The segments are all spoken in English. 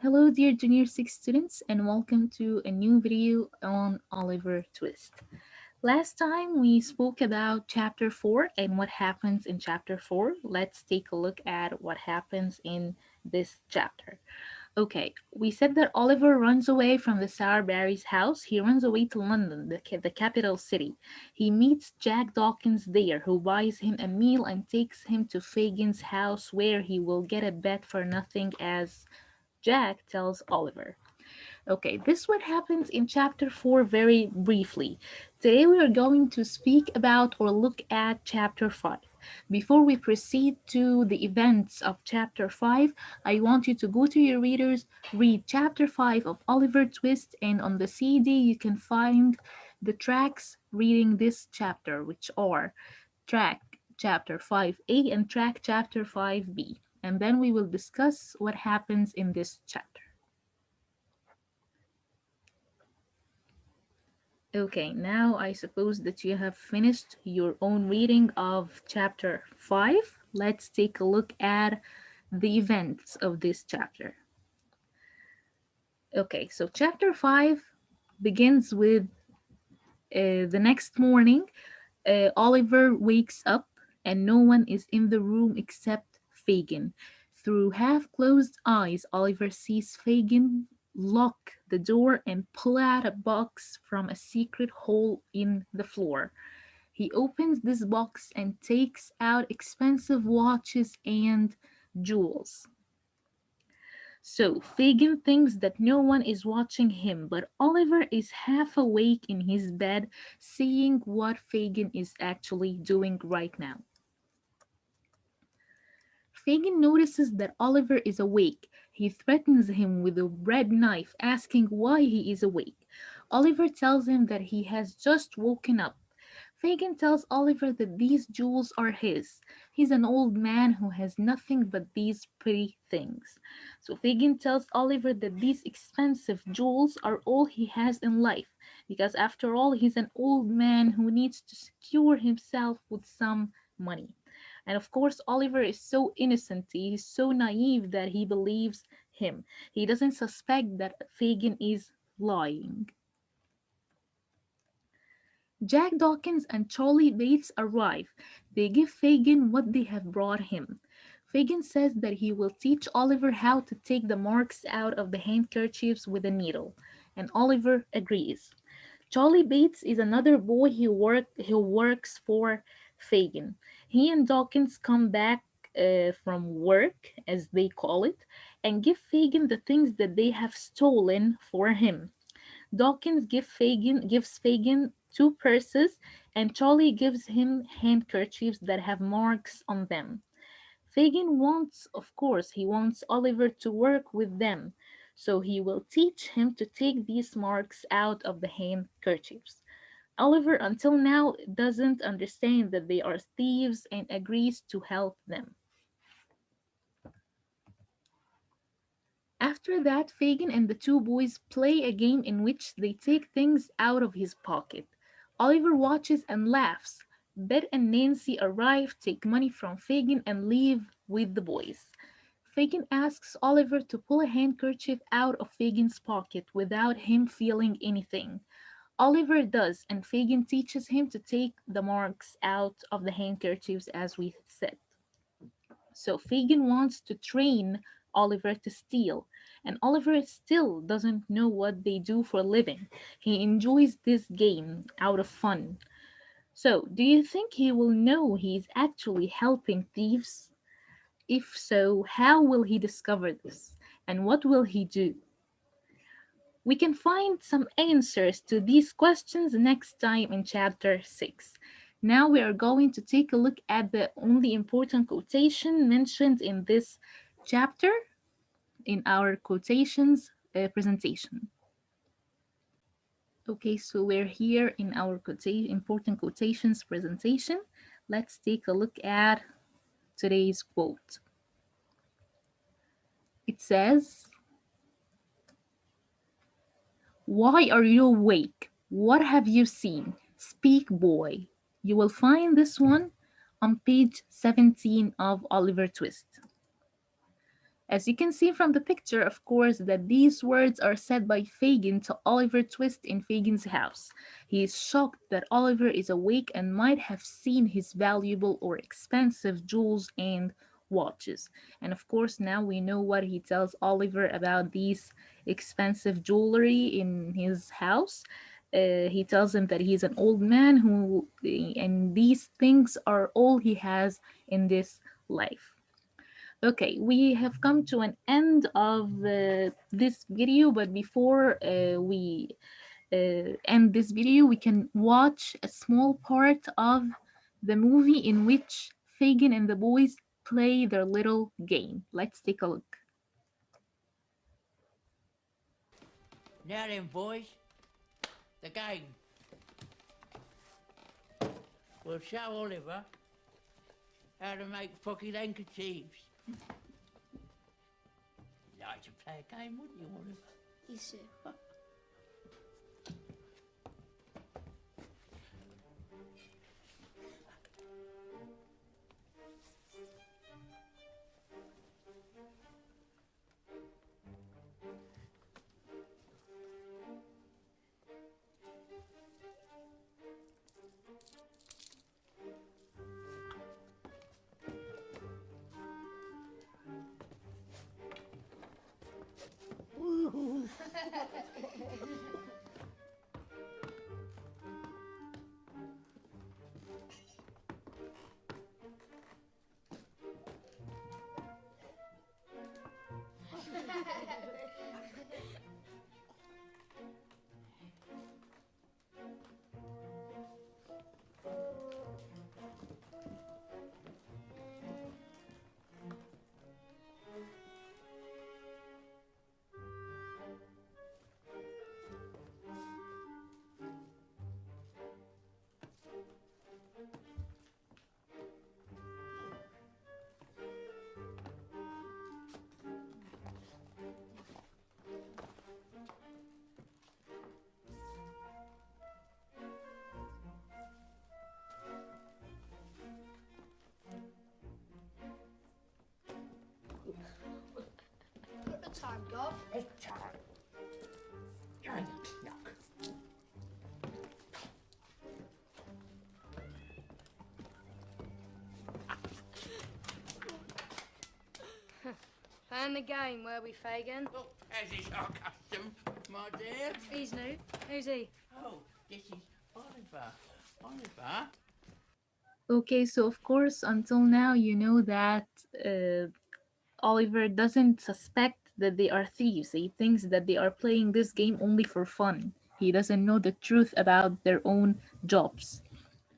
Hello, dear Junior 6 students, and welcome to a new video on Oliver Twist. Last time we spoke about chapter 4 and what happens in chapter 4. Let's take a look at what happens in this chapter. Okay, we said that Oliver runs away from the Sowerberry's house. He runs away to London, the capital city. He meets Jack Dawkins there, who buys him a meal and takes him to Fagin's house where he will get a bet for nothing as Jack tells Oliver. Okay, this what happens in chapter 4 very briefly. Today we are going to speak about or look at chapter 5. Before we proceed to the events of chapter 5, I want you to go to your readers, read chapter 5 of Oliver Twist, and on the CD you can find the tracks reading this chapter, which are track chapter 5A and track chapter 5B. And then we will discuss what happens in this chapter. Okay, now I suppose that you have finished your own reading of chapter 5. Let's take a look at the events of this chapter. Okay, so chapter 5 begins with the next morning. Oliver wakes up and no one is in the room except Fagin. Through half closed eyes, Oliver sees Fagin lock the door and pull out a box from a secret hole in the floor. He opens this box and takes out expensive watches and jewels. So Fagin thinks that no one is watching him, but Oliver is half awake in his bed, seeing what Fagin is actually doing right now. Fagin notices that Oliver is awake. He threatens him with a bread knife, asking why he is awake. Oliver tells him that he has just woken up. Fagin tells Oliver that these jewels are his. He's an old man who has nothing but these pretty things. So Fagin tells Oliver that these expensive jewels are all he has in life, because after all, he's an old man who needs to secure himself with some money. And of course, Oliver is so innocent, he's so naive that he believes him. He doesn't suspect that Fagin is lying. Jack Dawkins and Charlie Bates arrive. They give Fagin what they have brought him. Fagin says that he will teach Oliver how to take the marks out of the handkerchiefs with a needle, and Oliver agrees. Charlie Bates is another boy who works for Fagin. He and Dawkins come back from work, as they call it, and give Fagin the things that they have stolen for him. Dawkins gives Fagin two purses, and Charlie gives him handkerchiefs that have marks on them. Fagin wants, of course, he wants Oliver to work with them, so he will teach him to take these marks out of the handkerchiefs. Oliver, until now, doesn't understand that they are thieves and agrees to help them. After that, Fagin and the two boys play a game in which they take things out of his pocket. Oliver watches and laughs. Bet and Nancy arrive, take money from Fagin, and leave with the boys. Fagin asks Oliver to pull a handkerchief out of Fagin's pocket without him feeling anything. Oliver does, and Fagin teaches him to take the marks out of the handkerchiefs as we said. So Fagin wants to train Oliver to steal, and Oliver still doesn't know what they do for a living. He enjoys this game out of fun. So, do you think he will know he's actually helping thieves? If so, how will he discover this? And what will he do? We can find some answers to these questions next time in chapter 6. Now we are going to take a look at the only important quotation mentioned in this chapter in our quotations presentation. Okay, so we're here in our important quotations presentation. Let's take a look at today's quote. It says, "Why are you awake? What have you seen? Speak, boy." You will find this one on page 17 of Oliver Twist. As you can see from the picture, of course, that these words are said by Fagin to Oliver Twist in Fagin's house. He is shocked that Oliver is awake and might have seen his valuable or expensive jewels and watches. And of course, now we know what he tells Oliver about these expensive jewelry in his house. He tells him that he's an old man and these things are all he has in this life. Okay, we have come to an end of this video, but before we end this video, we can watch a small part of the movie in which Fagin and the boys play their little game. Let's take a look. Now then, boys, the game. We'll show Oliver how to make pocket handkerchiefs. You'd like to play a game, wouldn't you, Oliver? Yes, sir. Look at the time, Gov. It's time. Turn the clock. Playing the game, were we, Fagin? Oh, as is our custom, my dear. He's new. Who's he? Oh, this is Oliver. Oliver? Okay, so of course, until now, you know that Oliver doesn't suspect that they are thieves. He thinks that they are playing this game only for fun. He doesn't know the truth about their own jobs.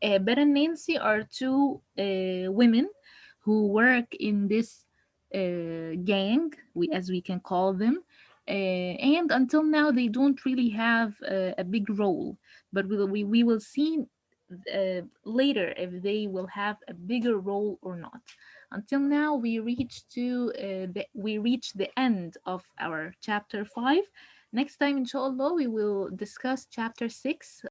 Beth and Nancy are two women who work in this gang, as we can call them. And until now, they don't really have a big role, but we will see later if they will have a bigger role or not. Until now, we reach the end of our chapter 5. Next time, inshallah, we will discuss chapter 6.